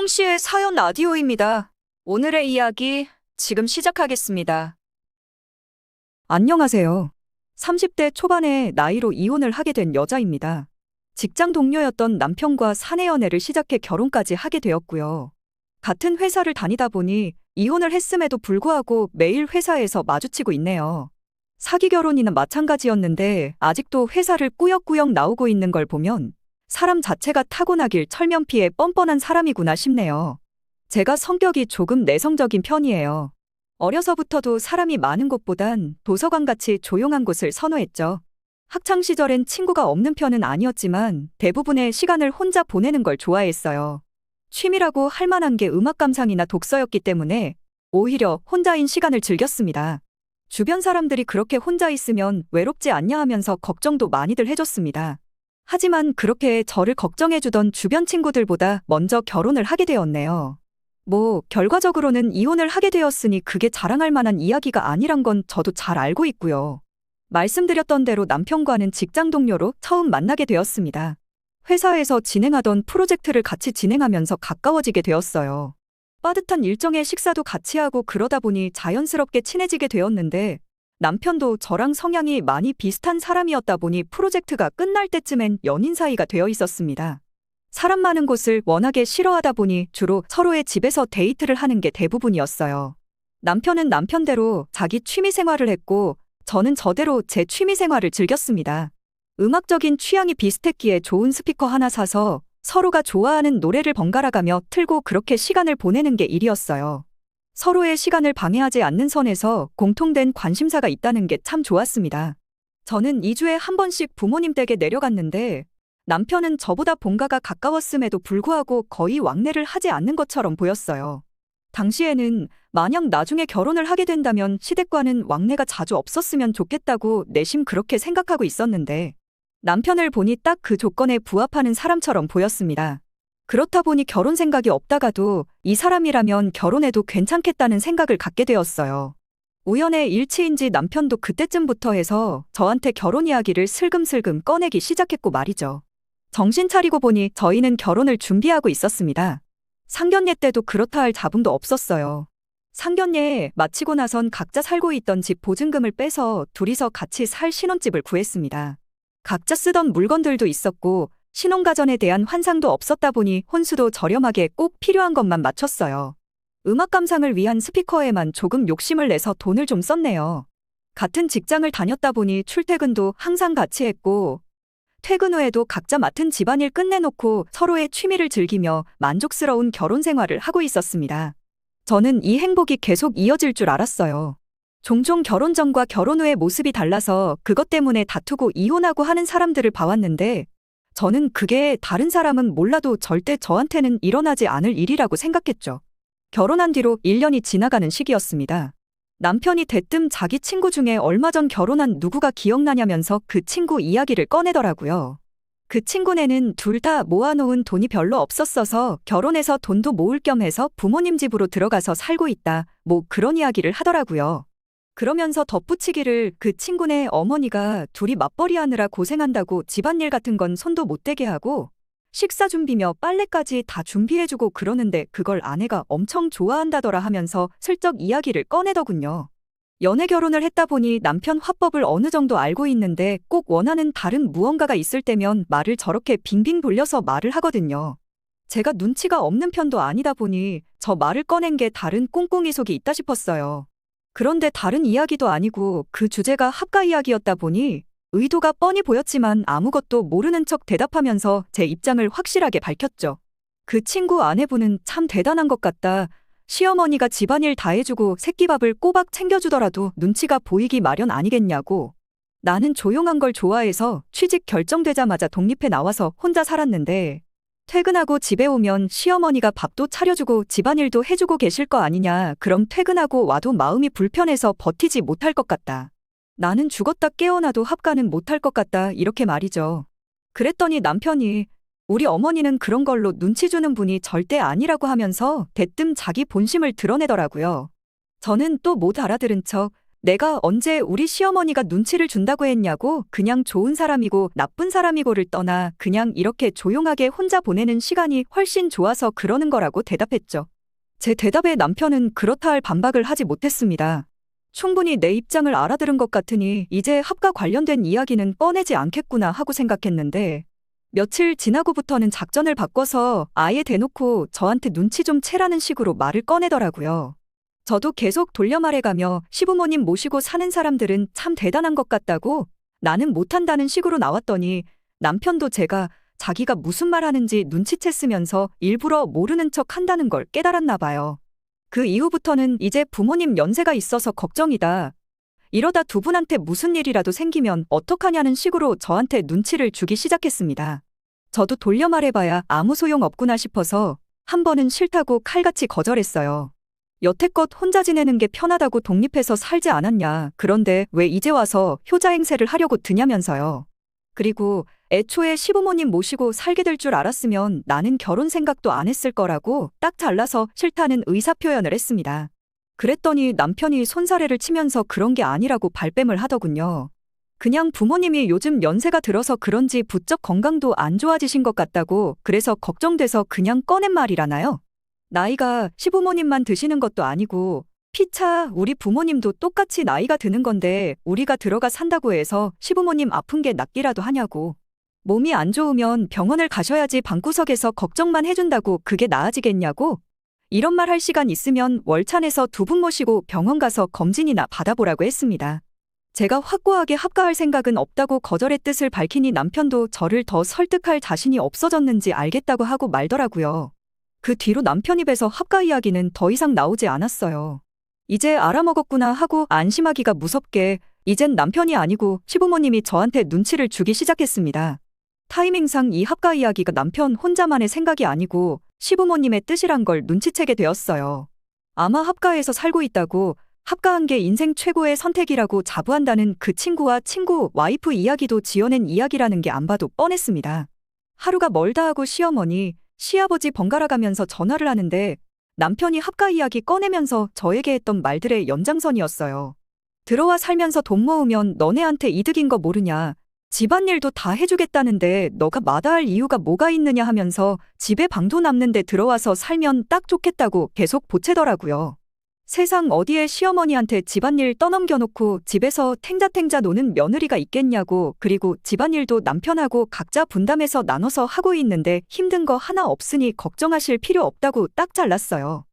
홍씨의 사연 라디오입니다. 오늘의 이야기 지금 시작하겠습니다. 안녕하세요. 30대 초반의 나이로 이혼을 하게 된 여자입니다. 직장 동료였던 남편과 사내 연애를 시작해 결혼까지 하게 되었고요. 같은 회사를 다니다 보니 이혼을 했음에도 불구하고 매일 회사에서 마주치고 있네요. 사기 결혼이나 마찬가지였는데 아직도 회사를 꾸역꾸역 나오고 있는 걸 보면 사람 자체가 타고나길 철면피에 뻔뻔한 사람이구나 싶네요. 제가 성격이 조금 내성적인 편이에요. 어려서부터도 사람이 많은 곳보단 도서관같이 조용한 곳을 선호했죠. 학창시절엔 친구가 없는 편은 아니었지만 대부분의 시간을 혼자 보내는 걸 좋아했어요. 취미라고 할 만한 게 음악 감상이나 독서였기 때문에 오히려 혼자인 시간을 즐겼습니다. 주변 사람들이 그렇게 혼자 있으면 외롭지 않냐 하면서 걱정도 많이들 해줬습니다. 하지만 그렇게 저를 걱정해주던 주변 친구들보다 먼저 결혼을 하게 되었네요. 결과적으로는 이혼을 하게 되었으니 그게 자랑할 만한 이야기가 아니란 건 저도 잘 알고 있고요. 말씀드렸던 대로 남편과는 직장 동료로 처음 만나게 되었습니다. 회사에서 진행하던 프로젝트를 같이 진행하면서 가까워지게 되었어요. 빠듯한 일정의 식사도 같이 하고 그러다 보니 자연스럽게 친해지게 되었는데 남편도 저랑 성향이 많이 비슷한 사람이었다 보니 프로젝트가 끝날 때쯤엔 연인 사이가 되어 있었습니다. 사람 많은 곳을 워낙에 싫어하다 보니 주로 서로의 집에서 데이트를 하는 게 대부분이었어요. 남편은 남편대로 자기 취미 생활을 했고 저는 저대로 제 취미 생활을 즐겼습니다. 음악적인 취향이 비슷했기에 좋은 스피커 하나 사서 서로가 좋아하는 노래를 번갈아가며 틀고 그렇게 시간을 보내는 게 일이었어요. 서로의 시간을 방해하지 않는 선에서 공통된 관심사가 있다는 게 참 좋았습니다. 저는 2주에 한 번씩 부모님 댁에 내려갔는데 남편은 저보다 본가가 가까웠음에도 불구하고 거의 왕래를 하지 않는 것처럼 보였어요. 당시에는 만약 나중에 결혼을 하게 된다면 시댁과는 왕래가 자주 없었으면 좋겠다고 내심 그렇게 생각하고 있었는데 남편을 보니 딱 그 조건에 부합하는 사람처럼 보였습니다. 그렇다 보니 결혼 생각이 없다가도 이 사람이라면 결혼해도 괜찮겠다는 생각을 갖게 되었어요. 우연의 일치인지 남편도 그때쯤부터 해서 저한테 결혼 이야기를 슬금슬금 꺼내기 시작했고 말이죠. 정신 차리고 보니 저희는 결혼을 준비하고 있었습니다. 상견례 때도 그렇다 할 자본도 없었어요. 상견례 마치고 나선 각자 살고 있던 집 보증금을 빼서 둘이서 같이 살 신혼집을 구했습니다. 각자 쓰던 물건들도 있었고 신혼가전에 대한 환상도 없었다 보니 혼수도 저렴하게 꼭 필요한 것만 맞췄어요. 음악 감상을 위한 스피커에만 조금 욕심을 내서 돈을 좀 썼네요. 같은 직장을 다녔다 보니 출퇴근도 항상 같이 했고 퇴근 후에도 각자 맡은 집안일 끝내놓고 서로의 취미를 즐기며 만족스러운 결혼 생활을 하고 있었습니다. 저는 이 행복이 계속 이어질 줄 알았어요. 종종 결혼 전과 결혼 후의 모습이 달라서 그것 때문에 다투고 이혼하고 하는 사람들을 봐왔는데 저는 그게 다른 사람은 몰라도 절대 저한테는 일어나지 않을 일이라고 생각했죠. 결혼한 뒤로 1년이 지나가는 시기였습니다. 남편이 대뜸 자기 친구 중에 얼마 전 결혼한 누구가 기억나냐면서 그 친구 이야기를 꺼내더라고요. 그 친구네는 둘 다 모아놓은 돈이 별로 없었어서 결혼해서 돈도 모을 겸 해서 부모님 집으로 들어가서 살고 있다. 그런 이야기를 하더라고요. 그러면서 덧붙이기를 그 친구네 어머니가 둘이 맞벌이 하느라 고생한다고 집안일 같은 건 손도 못 대게 하고 식사 준비며 빨래까지 다 준비해주고 그러는데 그걸 아내가 엄청 좋아한다더라 하면서 슬쩍 이야기를 꺼내더군요. 연애 결혼을 했다 보니 남편 화법을 어느 정도 알고 있는데 꼭 원하는 다른 무언가가 있을 때면 말을 저렇게 빙빙 돌려서 말을 하거든요. 제가 눈치가 없는 편도 아니다 보니 저 말을 꺼낸 게 다른 꿍꿍이 속이 있다 싶었어요. 그런데 다른 이야기도 아니고 그 주제가 합가 이야기였다 보니 의도가 뻔히 보였지만 아무것도 모르는 척 대답하면서 제 입장을 확실하게 밝혔죠. 그 친구 아내분은 참 대단한 것 같다. 시어머니가 집안일 다 해주고 새끼밥을 꼬박 챙겨주더라도 눈치가 보이기 마련 아니겠냐고. 나는 조용한 걸 좋아해서 취직 결정되자마자 독립해 나와서 혼자 살았는데 퇴근하고 집에 오면 시어머니가 밥도 차려주고 집안일도 해주고 계실 거 아니냐. 그럼 퇴근하고 와도 마음이 불편해서 버티지 못할 것 같다. 나는 죽었다 깨어나도 합가는 못할 것 같다. 이렇게 말이죠. 그랬더니 남편이 우리 어머니는 그런 걸로 눈치 주는 분이 절대 아니라고 하면서 대뜸 자기 본심을 드러내더라고요. 저는 또 못 알아들은 척 내가 언제 우리 시어머니가 눈치를 준다고 했냐고, 그냥 좋은 사람이고 나쁜 사람이고를 떠나 그냥 이렇게 조용하게 혼자 보내는 시간이 훨씬 좋아서 그러는 거라고 대답했죠. 제 대답에 남편은 그렇다 할 반박을 하지 못했습니다. 충분히 내 입장을 알아들은 것 같으니 이제 합과 관련된 이야기는 꺼내지 않겠구나 하고 생각했는데, 며칠 지나고부터는 작전을 바꿔서 아예 대놓고 저한테 눈치 좀 채라는 식으로 말을 꺼내더라고요. 저도 계속 돌려 말해가며 시부모님 모시고 사는 사람들은 참 대단한 것 같다고, 나는 못한다는 식으로 나왔더니 남편도 제가 자기가 무슨 말 하는지 눈치챘으면서 일부러 모르는 척 한다는 걸 깨달았나 봐요. 그 이후부터는 이제 부모님 연세가 있어서 걱정이다, 이러다 두 분한테 무슨 일이라도 생기면 어떡하냐는 식으로 저한테 눈치를 주기 시작했습니다. 저도 돌려 말해봐야 아무 소용 없구나 싶어서 한 번은 싫다고 칼같이 거절했어요. 여태껏 혼자 지내는 게 편하다고 독립해서 살지 않았냐, 그런데 왜 이제 와서 효자 행세를 하려고 드냐면서요. 그리고 애초에 시부모님 모시고 살게 될 줄 알았으면 나는 결혼 생각도 안 했을 거라고 딱 잘라서 싫다는 의사표현을 했습니다. 그랬더니 남편이 손사래를 치면서 그런 게 아니라고 발뺌을 하더군요. 그냥 부모님이 요즘 연세가 들어서 그런지 부쩍 건강도 안 좋아지신 것 같다고, 그래서 걱정돼서 그냥 꺼낸 말이라나요. 나이가 시부모님만 드시는 것도 아니고 피차 우리 부모님도 똑같이 나이가 드는 건데 우리가 들어가 산다고 해서 시부모님 아픈 게 낫기라도 하냐고. 몸이 안 좋으면 병원을 가셔야지 방구석에서 걱정만 해준다고 그게 나아지겠냐고. 이런 말 할 시간 있으면 월차 내서 두 분 모시고 병원 가서 검진이나 받아보라고 했습니다. 제가 확고하게 합가할 생각은 없다고 거절의 뜻을 밝히니 남편도 저를 더 설득할 자신이 없어졌는지 알겠다고 하고 말더라고요. 그 뒤로 남편 입에서 합가 이야기는 더 이상 나오지 않았어요. 이제 알아먹었구나 하고 안심하기가 무섭게 이젠 남편이 아니고 시부모님이 저한테 눈치를 주기 시작했습니다. 타이밍상 이 합가 이야기가 남편 혼자만의 생각이 아니고 시부모님의 뜻이란 걸 눈치채게 되었어요. 아마 합가에서 살고 있다고 합가한 게 인생 최고의 선택이라고 자부한다는 그 친구와 친구, 와이프 이야기도 지어낸 이야기라는 게 안 봐도 뻔했습니다. 하루가 멀다 하고 시어머니, 시아버지 번갈아 가면서 전화를 하는데 남편이 합가 이야기 꺼내면서 저에게 했던 말들의 연장선이었어요. 들어와 살면서 돈 모으면 너네한테 이득인 거 모르냐. 집안일도 다 해주겠다는데 너가 마다할 이유가 뭐가 있느냐 하면서 집에 방도 남는데 들어와서 살면 딱 좋겠다고 계속 보채더라고요. 세상 어디에 시어머니한테 집안일 떠넘겨놓고 집에서 탱자탱자 노는 며느리가 있겠냐고, 그리고 집안일도 남편하고 각자 분담해서 나눠서 하고 있는데 힘든 거 하나 없으니 걱정하실 필요 없다고 딱 잘랐어요.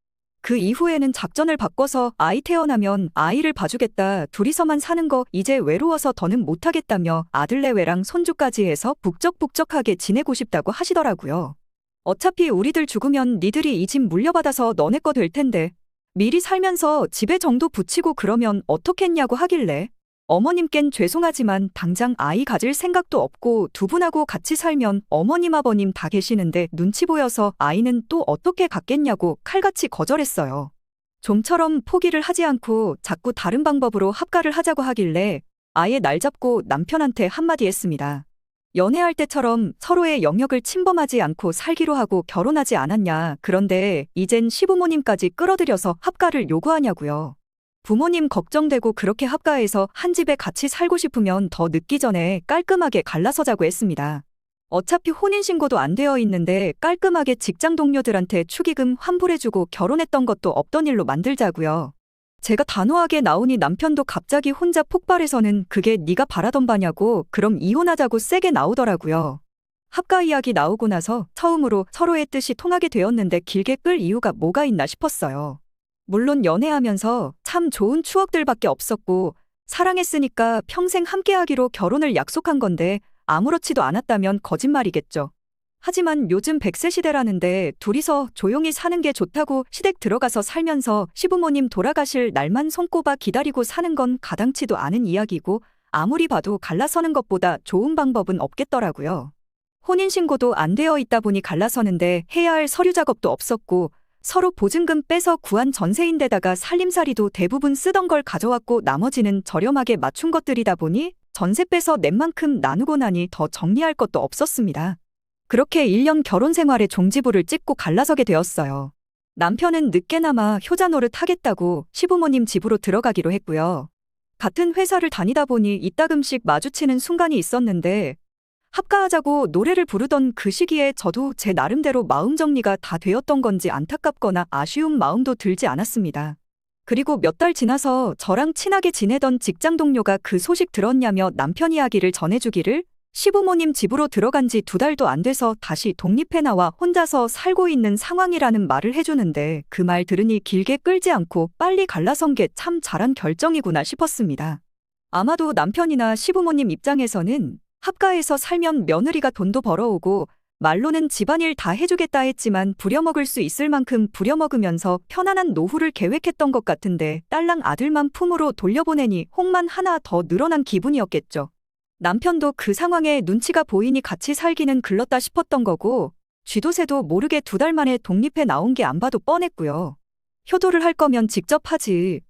그 이후에는 작전을 바꿔서 아이 태어나면 아이를 봐주겠다, 둘이서만 사는 거 이제 외로워서 더는 못하겠다며 아들내외랑 손주까지 해서 북적북적하게 지내고 싶다고 하시더라고요. 어차피 우리들 죽으면 니들이 이 집 물려받아서 너네 거 될 텐데 미리 살면서 집에 정도 붙이고 그러면 어떻겠냐고 하길래 어머님껜 죄송하지만 당장 아이 가질 생각도 없고 두 분하고 같이 살면 어머님 아버님 다 계시는데 눈치 보여서 아이는 또 어떻게 갖겠냐고 칼같이 거절했어요. 좀처럼 포기를 하지 않고 자꾸 다른 방법으로 합가를 하자고 하길래 아예 날 잡고 남편한테 한마디 했습니다. 연애할 때처럼 서로의 영역을 침범하지 않고 살기로 하고 결혼하지 않았냐. 그런데 이젠 시부모님까지 끌어들여서 합가를 요구하냐고요. 부모님 걱정되고 그렇게 합가해서 한 집에 같이 살고 싶으면 더 늦기 전에 깔끔하게 갈라서자고 했습니다. 어차피 혼인신고도 안 되어 있는데 깔끔하게 직장 동료들한테 축의금 환불해주고 결혼했던 것도 없던 일로 만들자고요. 제가 단호하게 나오니 남편도 갑자기 혼자 폭발해서는 그게 네가 바라던 바냐고, 그럼 이혼하자고 세게 나오더라고요. 합가 이야기 나오고 나서 처음으로 서로의 뜻이 통하게 되었는데 길게 끌 이유가 뭐가 있나 싶었어요. 물론 연애하면서 참 좋은 추억들밖에 없었고 사랑했으니까 평생 함께하기로 결혼을 약속한 건데 아무렇지도 않았다면 거짓말이겠죠. 하지만 요즘 100세 시대라는데 둘이서 조용히 사는 게 좋다고 시댁 들어가서 살면서 시부모님 돌아가실 날만 손꼽아 기다리고 사는 건 가당치도 않은 이야기고 아무리 봐도 갈라서는 것보다 좋은 방법은 없겠더라고요. 혼인신고도 안 되어 있다 보니 갈라서는데 해야 할 서류 작업도 없었고 서로 보증금 빼서 구한 전세인데다가 살림살이도 대부분 쓰던 걸 가져왔고 나머지는 저렴하게 맞춘 것들이다 보니 전세 빼서 낸 만큼 나누고 나니 더 정리할 것도 없었습니다. 그렇게 1년 결혼 생활에 종지부를 찍고 갈라서게 되었어요. 남편은 늦게나마 효자 노릇 하겠다고 시부모님 집으로 들어가기로 했고요. 같은 회사를 다니다 보니 이따금씩 마주치는 순간이 있었는데 합가하자고 노래를 부르던 그 시기에 저도 제 나름대로 마음 정리가 다 되었던 건지 안타깝거나 아쉬운 마음도 들지 않았습니다. 그리고 몇 달 지나서 저랑 친하게 지내던 직장 동료가 그 소식 들었냐며 남편 이야기를 전해주기를 시부모님 집으로 들어간 지 2달도 안 돼서 다시 독립해 나와 혼자서 살고 있는 상황이라는 말을 해주는데 그 말 들으니 길게 끌지 않고 빨리 갈라선 게 참 잘한 결정이구나 싶었습니다. 아마도 남편이나 시부모님 입장에서는 합가해서 살면 며느리가 돈도 벌어오고 말로는 집안일 다 해주겠다 했지만 부려먹을 수 있을 만큼 부려먹으면서 편안한 노후를 계획했던 것 같은데 딸랑 아들만 품으로 돌려보내니 혹만 하나 더 늘어난 기분이었겠죠. 남편도 그 상황에 눈치가 보이니 같이 살기는 글렀다 싶었던 거고 쥐도 새도 모르게 2달 만에 독립해 나온 게 안 봐도 뻔했고요. 효도를 할 거면 직접 하지.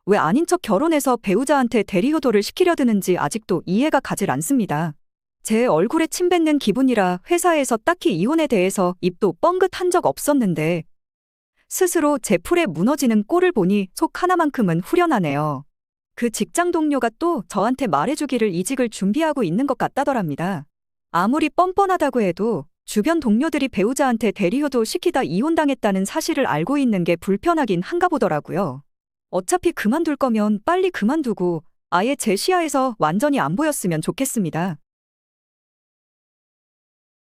왜 아닌 척 결혼해서 배우자한테 대리효도를 시키려 드는지 아직도 이해가 가질 않습니다. 제 얼굴에 침 뱉는 기분이라 회사에서 딱히 이혼에 대해서 입도 뻥긋한 적 없었는데 스스로 제 풀에 무너지는 꼴을 보니 속 하나만큼은 후련하네요. 그 직장 동료가 또 저한테 말해주기를 이직을 준비하고 있는 것 같다더랍니다. 아무리 뻔뻔하다고 해도 주변 동료들이 배우자한테 대리효도 시키다 이혼당했다는 사실을 알고 있는 게 불편하긴 한가 보더라고요. 어차피 그만둘 거면 빨리 그만두고 아예 제 시야에서 완전히 안 보였으면 좋겠습니다.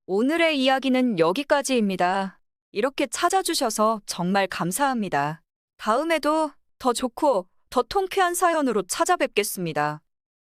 오늘의 이야기는 여기까지입니다. 이렇게 찾아주셔서 정말 감사합니다. 다음에도 더 좋고 더 통쾌한 사연으로 찾아뵙겠습니다.